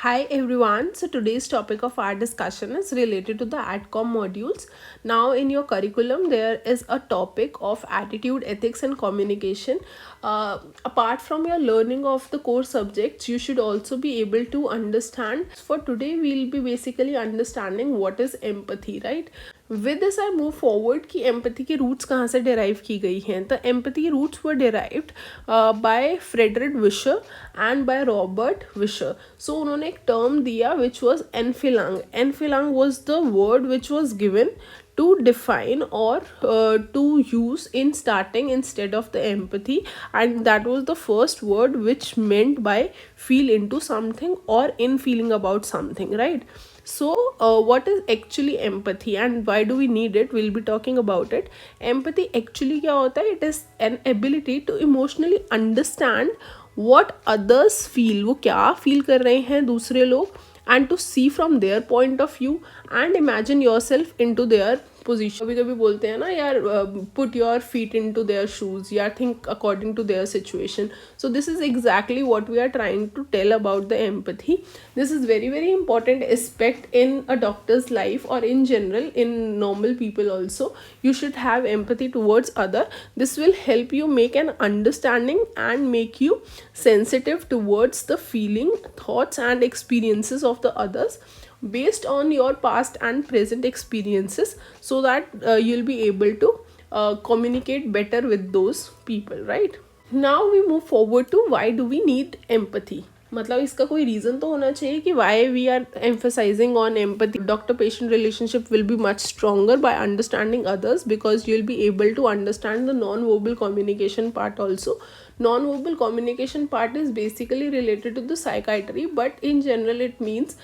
Hi everyone. So today's topic of our discussion is related to the AdCom modules. Now in your curriculum there is a topic of attitude, ethics and communication. Apart from your learning of the core subjects, you should also be able to understand. For today we'll be basically understanding what is empathy, right? With this I move forward कि empathy की roots कहाँ से derive की गई हैं. तो empathy roots were derived by Friedrich Vischer and by Robert Vischer. So उन्होंने एक टर्म दिया which was Einfuhlung. Einfuhlung was the word which was given to define or to use in starting instead of the empathy, and that was the first word which meant by feel into something or in feeling about something, right? So what is actually empathy and why do we need it? We'll be talking about it. Empathy actually क्या होता है? It is an ability to emotionally understand what others feel. वो क्या feel कर रहे हैं दूसरे लोग, and to see from their point of view and imagine yourself into their position. कभी कभी बोलते हैं ना यार, put your feet in to their shoes, यार think according to their situation. So this is exactly what we are trying to tell about the empathy. This is very very important aspect in a doctor's life और in general in normal people also. You should have empathy towards other. This will help you make an understanding and make you sensitive towards the feeling, thoughts and experiences of the others based on your past and present experiences, so that you'll be able to communicate better with those people, right? Now we move forward to why do we need empathy. मतलब इसका कोई reason तो होना चाहिए कि why we are emphasising on empathy. Doctor patient relationship will be much stronger by understanding others because you will be able to understand the non verbal communication part also. Non-verbal communication part is basically related to the psychiatry, but in general it means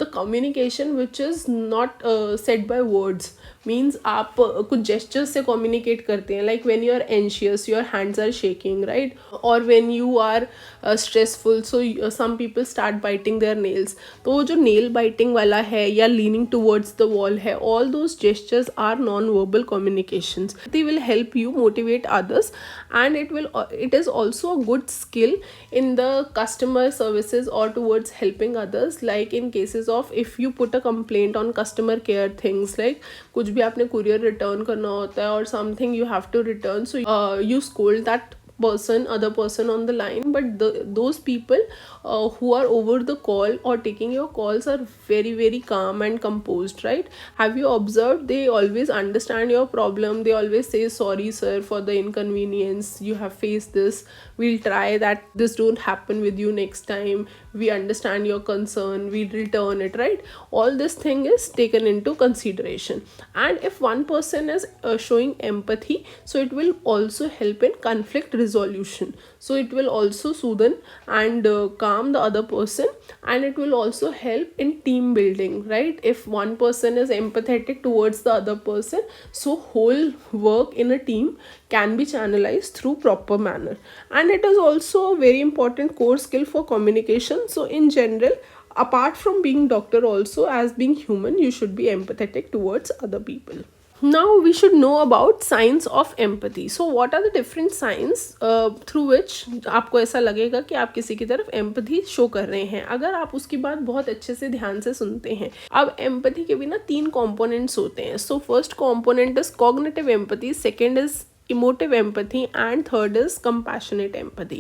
the communication which is not said by words. Means आप कुछ gestures से communicate करते हैं, like when you are anxious your hands are shaking, right? और when you are stressful so some people start biting their nails. तो वो जो nail biting वाला है या लीनिंग टूवर्ड्स द वॉल है, all those gestures are non verbal communications. They will help you motivate others and it is also a good skill in the customer services or towards helping others, like in cases of if you put a complaint on customer care things, like कुछ भी आपने courier return करना होता है or something you have to return, so you scold that other person on the line, but those people who are over the call or taking your calls are very very calm and composed, right? Have you observed they always understand your problem? They always say sorry sir for the inconvenience you have faced. This we'll try that this don't happen with you next time. We understand your concern, we return it, right? All this thing is taken into consideration. And if one person is showing empathy, so it will also help in conflict resolution. So it will also soothe and calm the other person, and it will also help in team building, right? If one person is empathetic towards the other person, so whole work in a team can be channelized through proper manner. And it is also a very important core skill for communication. So in general, apart from being doctor, also as being human, you should be empathetic towards other people. Now we should know about signs of empathy. So what are the different signs through which आपको ऐसा लगेगा कि आप किसी की तरफ empathy show कर रहे हैं, अगर आप उसकी बात बहुत अच्छे से ध्यान से सुनते हैं. अब empathy के भी ना 3 components होते हैं. So first component is cognitive empathy, second is emotive empathy, and third is compassionate empathy.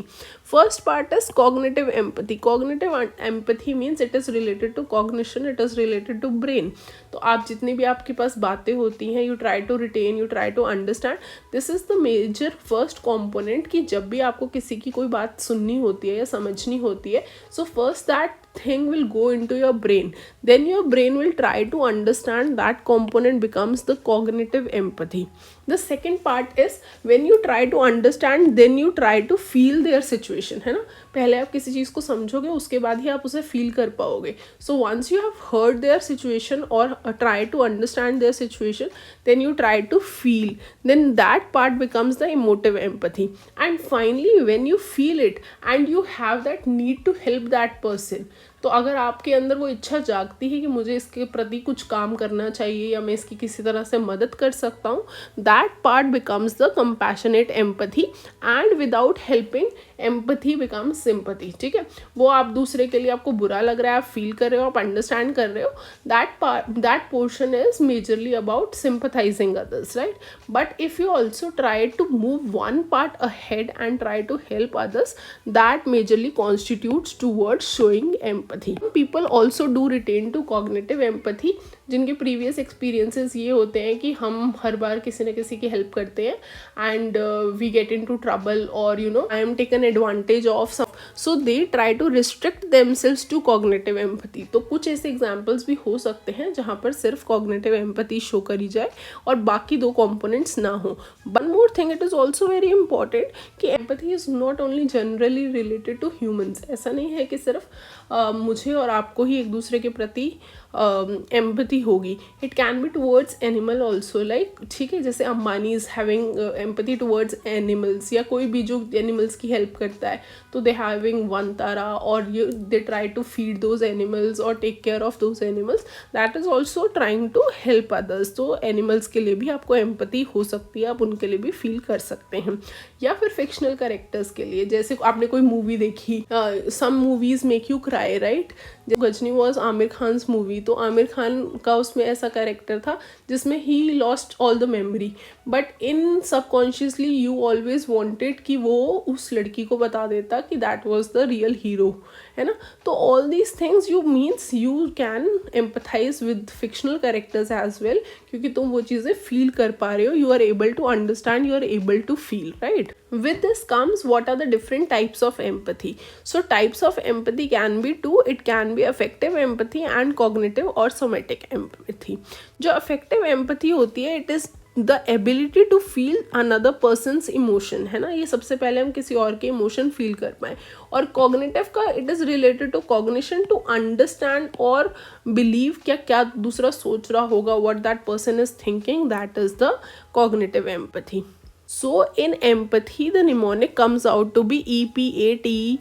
First part is cognitive empathy. Cognitive empathy means it is related to cognition, it is related to brain. तो आप जितनी भी आपके पास बातें होती हैं, you try to retain, you try to understand. This is the major first component कि जब भी आपको किसी की कोई बात सुननी होती है या समझनी होती है, so first that thing will go into your brain, then your brain will try to understand. That component becomes the cognitive empathy. The second part is when you try to understand, then you try to feel their situation, है ना? पहले आप किसी चीज़ को समझोगे, उसके बाद ही आप उसे फील कर पाओगे. So once you have heard their situation or try to understand their situation, then you try to feel, then that part becomes the emotive empathy. And finally when you feel it and you have that need to help that person, तो अगर आपके अंदर वो इच्छा जागती है कि मुझे इसके प्रति कुछ काम करना चाहिए या मैं इसकी किसी तरह से मदद कर सकता हूँ, that part becomes the compassionate empathy, and without helping empathy becomes sympathy. ठीक है, वो आप दूसरे के लिए, आपको बुरा लग रहा है, आप फील कर रहे हो, आप अंडरस्टैंड कर रहे हो, that portion is majorly about sympathizing others, right? But if you also try to move one part ahead and try to help others, that majorly constitutes towards showing empathy. People also do retain to cognitive empathy, जिनके previous experiences ये होते हैं कि हम हर बार किसी न किसी की हेल्प करते हैं and we get in to trouble और I am taken advantage of some, so they try to restrict themselves to cognitive empathy. तो कुछ ऐसे एग्जाम्पल्स भी हो सकते हैं जहाँ पर सिर्फ कॉग्निटिव एम्पथी शो करी जाए और बाकी दो कॉम्पोनेंट्स ना हो। One more thing, it is also very important कि empathy is not only generally related to humans. ऐसा नहीं है कि सिर्फ मुझे और आपको ही एक दूसरे के प्रति एम्पथी होगी, it can be towards animal also, like ठीक है, जैसे Ambani is having empathy towards animals, या कोई भी जो एनिमल्स की हेल्प करता है तो दे हैविंग वन तारा और they try to feed those animals और take care of those animals, that is also trying to help others. तो एनिमल्स के लिए भी आपको एम्पथी हो सकती है, आप उनके लिए भी फील कर सकते हैं। या फिर फिक्शनल कैरेक्टर्स के लिए, जैसे आपने कोई मूवी देखी, some movies make you cry, right? Ghajini was Aamir Khan movie, तो आमिर खान का उसमें ऐसा कैरेक्टर था जिसमें he lost all the memory, but in subconsciously you always wanted कि वो उस लड़की को बता देता कि that was the real hero, है ना? तो all these things you means you can empathise with fictional characters as well, क्योंकि तुम वो चीज़ें फील कर पा रहे हो, you are able to understand, you are able to feel, right? With this comes what are the different types of empathy. So types of empathy can be two. It can be affective empathy and cognitive or somatic empathy. जो affective empathy होती है, it is the ability to feel another person's emotion, है ना? ये सबसे पहले हम किसी और के emotion feel कर पाएँ। और cognitive का it is related to cognition, to understand और believe क्या क्या दूसरा सोच रहा होगा, what that person is thinking, that is the cognitive empathy. So in empathy, the mnemonic comes out to be EPATHY.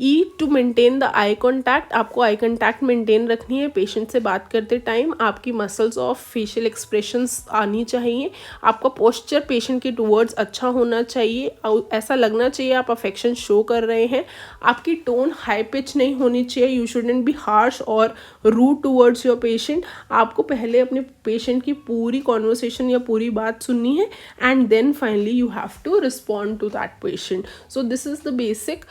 E to maintain the eye contact, आपको eye contact maintain रखनी है पेशेंट से बात करते टाइम, आपकी muscles of facial expressions आनी चाहिए, आपका पोस्चर पेशेंट के टूवर्ड्स अच्छा होना चाहिए, ऐसा लगना चाहिए आप अफेक्शन शो कर रहे हैं, आपकी टोन हाई पिच नहीं होनी चाहिए, यू शुडंट बी हार्श और रूड टूवर्ड्स योर पेशेंट। आपको पहले अपने पेशेंट की पूरी कॉन्वर्सेशन या पूरी बात सुननी है and then finally you have to respond to that patient. So this is the basic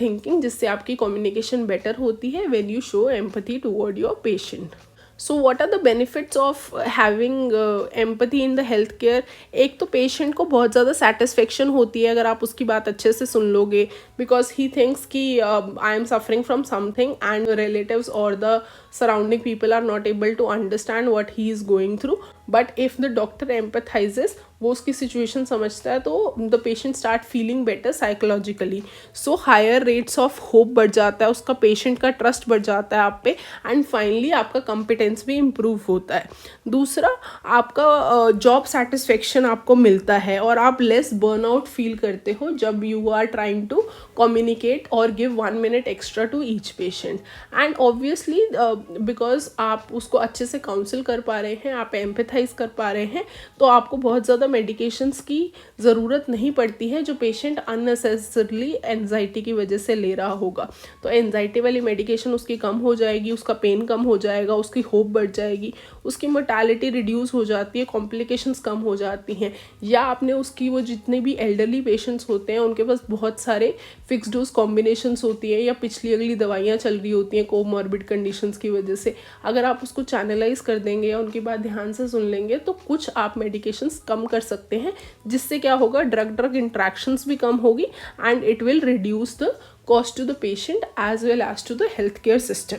thinking जिससे आपकी कम्युनिकेशन बेटर होती है when you show empathy toward your patient. So what are the benefits of having empathy in the health care? एक तो patient को बहुत ज़्यादा satisfaction होती है अगर आप उसकी बात अच्छे से सुन लोगे, बिकॉज ही थिंक्स कि I am suffering from something and relatives और the surrounding people are not able to understand what he is going through, but if the doctor empathizes, वो उसकी सिचुएशन समझता है, तो the patient start feeling better psychologically, so higher rates of hope बढ़ जाता है, उसका पेशेंट का ट्रस्ट बढ़ जाता है आप पे, एंड फाइनली आपका कॉम्पिटेंस भी इम्प्रूव होता है। दूसरा, आपका जॉब सेटिस्फेक्शन आपको मिलता है और आप लेस बर्नआउट फील करते हो जब you are trying to communicate और give 1 minute extra to each patient. And obviously because आप उसको अच्छे से काउंसिल कर पा रहे हैं, आप एम्पैथाइज कर पा रहे हैं, तो आपको बहुत ज़्यादा मेडिकेशंस की ज़रूरत नहीं पड़ती है जो पेशेंट अननेसेसरली एंजाइटी की वजह से ले रहा होगा। तो एंजाइटी वाली मेडिकेशन उसकी कम हो जाएगी, उसका पेन कम हो जाएगा, उसकी होप बढ़ जाएगी, उसकी मोर्टालिटी रिड्यूस हो जाती है, कॉम्प्लिकेशंस कम हो जाती हैं। या आपने उसकी वो जितने भी एल्डरली पेशेंट्स होते हैं उनके पास बहुत सारे फिक्स डोज कॉम्बिनेशंस होती है या पिछली अगली दवाइयाँ चल रही होती हैं कोमॉर्बिड कंडीशंस की वजह से, अगर आप उसको चैनलाइज कर देंगे या उनकी बात ध्यान से सुन लेंगे तो कुछ आप मेडिकेशंस कम कर सकते हैं, जिससे क्या होगा, ड्रग इंट्रैक्शंस भी कम होगी and it will reduce the cost to the patient as well as to the health care system.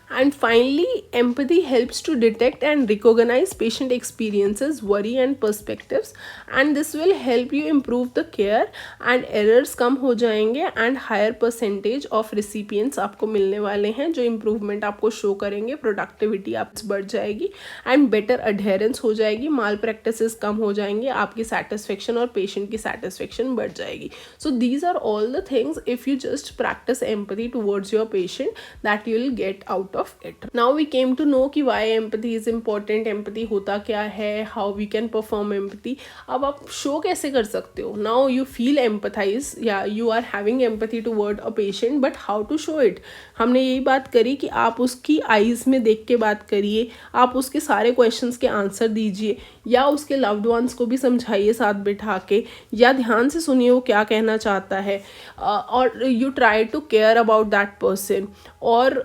And finally, empathy helps to detect and recognize patient experiences, worry and perspectives, and this will help you improve the care, and errors कम हो जाएंगे, and higher percentage of recipients आपको मिलने वाले हैं जो improvement आपको show करेंगे, productivity आप बढ़ जाएगी, and better adherence हो जाएगी, mal practices कम हो जाएंगे, आपकी satisfaction और patient की satisfaction बढ़ जाएगी. So these are all the things, if you just practice empathy towards your patient, that you will get out of it. Now we came to know कि why empathy is important, empathy होता क्या है, how we can perform empathy. अब आप show कैसे कर सकते हो? Now you feel empathize, yeah, you are having empathy toward a patient, but how to show it? हमने यही बात करी कि आप उसकी eyes में देख के बात करिए, आप उसके सारे questions के answer दीजिए, या उसके loved ones को भी समझाइए साथ बिठा के, या ध्यान से सुनिए वो क्या कहना चाहता है, और you try to care about that person. और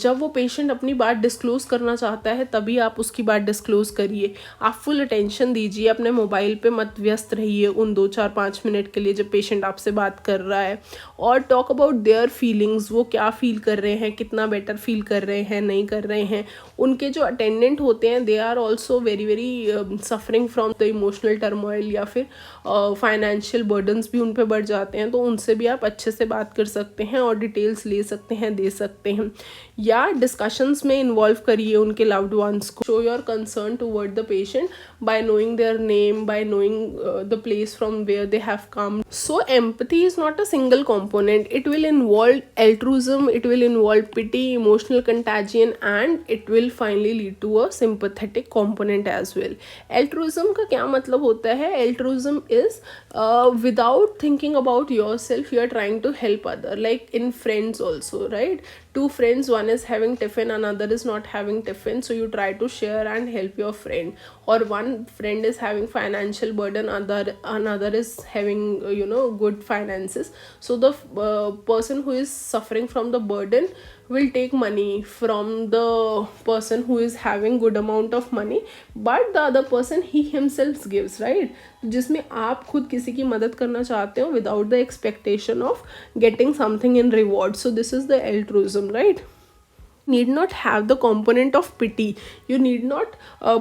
जब वो पेशेंट अपनी बात डिस्क्लोज़ करना चाहता है तभी आप उसकी बात डिस्क्लोज़ करिए, आप फुल अटेंशन दीजिए, अपने मोबाइल पे मत व्यस्त रहिए उन 2-4-5 मिनट के लिए जब पेशेंट आपसे बात कर रहा है, और टॉक अबाउट देयर फीलिंग्स, वो क्या फील कर रहे हैं, कितना बेटर फील कर रहे हैं, नहीं कर रहे हैं. उनके जो अटेंडेंट होते हैं they are also very very suffering from the emotional turmoil, या फिर फाइनेंशियल बर्डन्स भी उन पे बढ़ जाते हैं, तो उनसे भी आप अच्छे से बात कर सकते हैं और डिटेल्स ले सकते हैं, दे सकते हैं, या डिस्कशंस में इन्वॉल्व करिए उनके लव्ड वंस को. Show your concern toward the patient by knowing their name, by knowing the place from where they have come. So empathy is not a single component. It will involve altruism, it will involve pity, emotional contagion, and it will finally lead to a sympathetic component as well. Altruism का क्या मतलब होता है? Altruism is without thinking about yourself, you are trying to help other, like in friends also, right? Two friends, one is having tiffin, another is not having tiffin, so you try to share and help your friend. Or one friend is having financial burden, another is having good finances, so the person who is suffering from the burden will take money from the person who is having good amount of money, but the other person he himself gives, right? जिसमें आप खुद किसी की मदद करना चाहते हो without the expectation of getting something in reward. So this is the altruism, right? Need not have the component of pity. You need not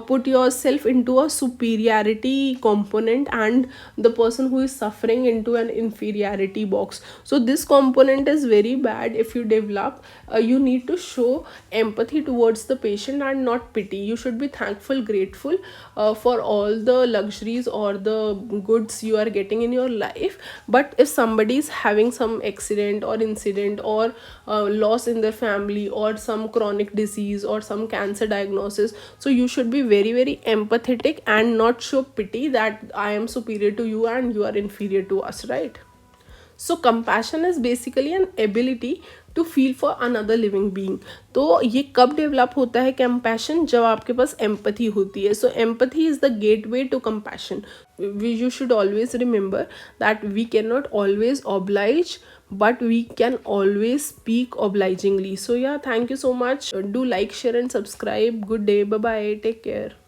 put yourself into a superiority component and the person who is suffering into an inferiority box. So this component is very bad. If you develop, you need to show empathy towards the patient and not pity. You should be thankful, grateful for all the luxuries or the goods you are getting in your life. But if somebody is having some accident or incident or loss in their family or some chronic disease or some cancer diagnosis, so you should be very very empathetic and not show pity that I am superior to you and you are inferior to us, right? So compassion is basically an ability to feel for another living being. तो ये कब develop होता है compassion? जब आपके पास empathy होती है. So empathy is the gateway to compassion. You should always remember that we cannot always oblige, but we can always speak obligingly. So yeah, thank you so much. Do like, share and subscribe. Good day. Bye bye. Take care.